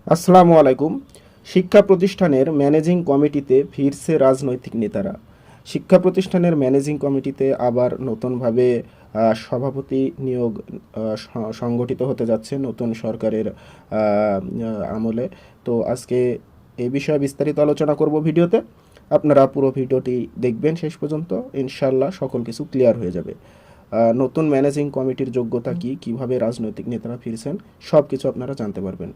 আসসালামু আলাইকুম। শিক্ষা প্রতিষ্ঠানের ম্যানেজিং কমিটিতে ফিরছে রাজনৈতিক নেতারা। শিক্ষা প্রতিষ্ঠানের ম্যানেজিং কমিটিতে আবার নতুনভাবে সভাপতি নিয়োগ সংগঠিত হতে যাচ্ছে নতুন সরকারের আমলে। তো আজকে এই বিষয়ে বিস্তারিত আলোচনা করব ভিডিওতে। আপনারা পুরো ভিডিওটি দেখবেন শেষ পর্যন্ত, ইনশাল্লাহ সকল কিছু ক্লিয়ার হয়ে যাবে। নতুন ম্যানেজিং কমিটির যোগ্যতা কী, কীভাবে রাজনৈতিক নেতারা ফিরছেন, সব কিছু আপনারা জানতে পারবেন।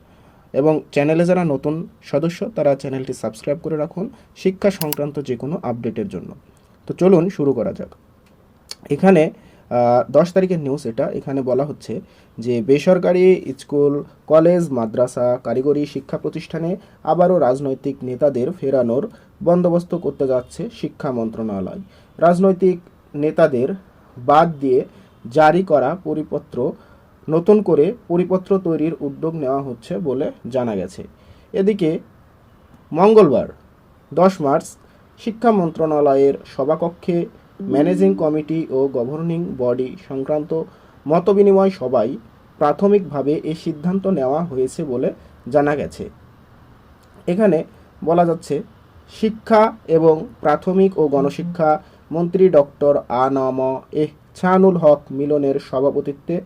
এবং চ্যানেলে যারা নতুন সদস্য তারা চ্যানেলটি সাবস্ক্রাইব করে রাখুন শিক্ষা সংক্রান্ত যে কোনো আপডেটের জন্য। তো চলুন শুরু করা যাক। এখানে 10 তারিখের নিউজ এটা। এখানে বলা হচ্ছে যে বেসরকারি স্কুল, কলেজ, মাদ্রাসা, কারিগরি শিক্ষা প্রতিষ্ঠানে আবারও রাজনৈতিক নেতাদের ফেরানোর বন্দোবস্ত করতে যাচ্ছে শিক্ষা মন্ত্রণালয়। রাজনৈতিক নেতাদের বাদ দিয়ে জারি করা পরিপত্র নতুন করে পরিপত্র তৈরির উদ্যোগ নেওয়া হচ্ছে বলে জানা গেছে। এদিকে মঙ্গলবার 10 মার্চ শিক্ষা মন্ত্রণালয়ের সভাকক্ষে ম্যানেজিং কমিটি ও গভর্নিং বডি সংক্রান্ত মতবিনিময় সভায় প্রাথমিকভাবে এই সিদ্ধান্ত নেওয়া হয়েছে বলে জানা গেছে। এখানে বলা যাচ্ছে শিক্ষা এবং প্রাথমিক ও গণশিক্ষা মন্ত্রী ডক্টর আ.ন.ম এহসানুল হক মিলনের সভাপতিত্বে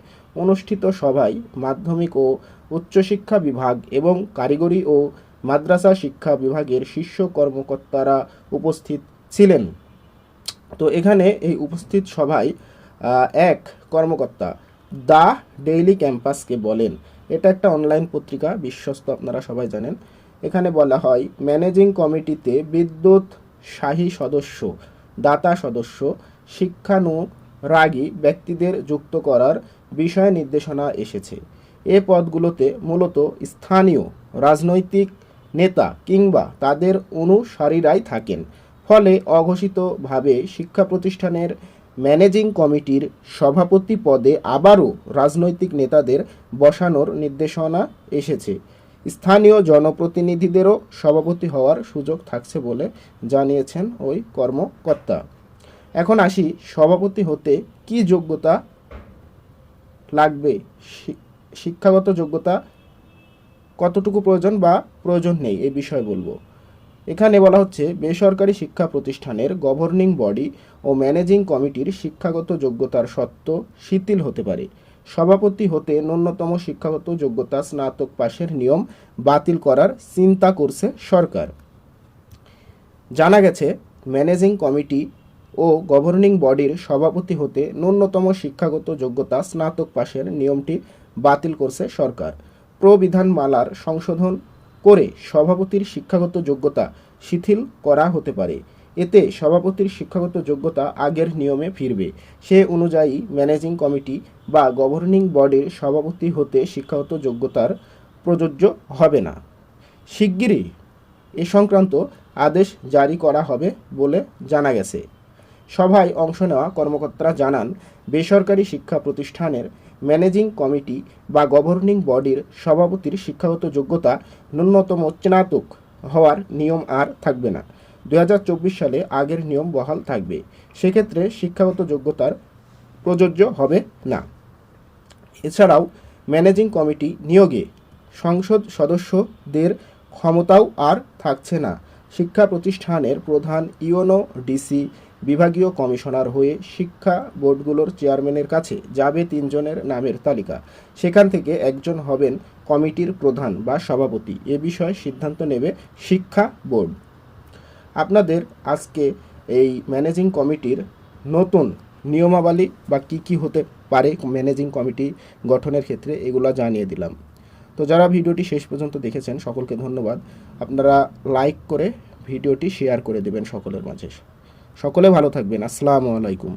অনুষ্ঠিত সভায় মাধ্যমিক ও উচ্চশিক্ষা বিভাগ এবং কারিগরি ও মাদ্রাসা শিক্ষা বিভাগের শীর্ষ কর্মকর্তারা উপস্থিত ছিলেন। তো এখানে এই উপস্থিত সভায় এক কর্মকর্তা দ্য ডেইলি ক্যাম্পাসকে বলেন, এটা একটা অনলাইন পত্রিকা, বিশ্বস্ত, আপনারা সবাই জানেন। এখানে বলা হয় ম্যানেজিং কমিটিতে বিদ্যুৎ শাহী সদস্য, দাতা সদস্য, শিক্ষানুরাগী ব্যক্তিদের যুক্ত করার বিষয়ে নির্দেশনা এসেছে। এ পদগুলোতে মূলত স্থানীয় রাজনৈতিক নেতা কিংবা তাদের অনুসারীরাই থাকেন। ফলে অঘোষিতভাবে শিক্ষা প্রতিষ্ঠানের ম্যানেজিং কমিটির সভাপতি পদে আবারও রাজনৈতিক নেতাদের বসানোর নির্দেশনা এসেছে। স্থানীয় জনপ্রতিনিধিদেরও সভাপতি হওয়ার সুযোগ থাকছে বলে জানিয়েছেন ওই কর্মকর্তা। এখন আসি, সভাপতি হতে কি যোগ্যতা লাগবে, শিক্ষাগত যোগ্যতা কতটুকু প্রয়োজন বা প্রয়োজন নেই এ বিষয়ে বলবো। এখানে বলা হচ্ছে বেসরকারি শিক্ষা প্রতিষ্ঠানের গভর্নিং বডি ও ম্যানেজিং কমিটির শিক্ষাগত যোগ্যতার শর্ত শিথিল হতে পারে। সভাপতি হতে ন্যূনতম শিক্ষাগত যোগ্যতা স্নাতক পাশের নিয়ম বাতিল করার চিন্তা করছে সরকার। জানা গেছে ম্যানেজিং কমিটি ও গভর্নিং বডির সভাপতি হতে ন্যূনতম শিক্ষাগত যোগ্যতা স্নাতক পাশের নিয়মটি বাতিল করছে সরকার। প্রবিধানমালার সংশোধন করে সভাপতির শিক্ষাগত যোগ্যতা শিথিল করা হতে পারে। এতে সভাপতির শিক্ষাগত যোগ্যতা আগের নিয়মে ফিরবে। সে অনুযায়ী ম্যানেজিং কমিটি বা গভর্নিং বডির সভাপতি হতে শিক্ষাগত যোগ্যতার প্রযোজ্য হবে না। শিগগিরই এ সংক্রান্ত আদেশ জারি করা হবে বলে জানা গেছে। সভায় অংশ নেওয়া কর্মকর্তারা জানান, বেসরকারি শিক্ষা প্রতিষ্ঠানের ম্যানেজিং কমিটি বা গভর্নিং বডির সভাপতির শিক্ষাগত যোগ্যতা ন্যূনতম স্নাতক হওয়ার নিয়ম আর থাকবে না। 2024 সালে আগের নিয়ম বহাল থাকবে। সেক্ষেত্রে শিক্ষাগত যোগ্যতার প্রযোজ্য হবে না। এছাড়াও ম্যানেজিং কমিটি নিয়োগে সংসদ সদস্যদের ক্ষমতাও আর থাকছে না। শিক্ষা প্রতিষ্ঠানের প্রধান ইউনো ডিসি বিভাগীয় কমিশনার হয়ে শিক্ষা বোর্ডগুলোর চেয়ারম্যানের কাছে যাবে 3 জনের নামের তালিকা। সেখান থেকে একজন হবেন কমিটির প্রধান বা সভাপতি। এ বিষয়ে সিদ্ধান্ত নেবে শিক্ষা বোর্ড। আপনাদের আজকে এই ম্যানেজিং কমিটির নতুন নিয়মাবলী বা কি হতে পারে ম্যানেজিং কমিটি গঠনের ক্ষেত্রে, এগুলো জানিয়ে দিলাম। তো যারা ভিডিওটি শেষ পর্যন্ত দেখেছেন সকলকে ধন্যবাদ। আপনারা লাইক করে ভিডিওটি শেয়ার করে দেবেন সকলের মাঝে। সকলে ভালো থাকবেন। আসসালামু আলাইকুম।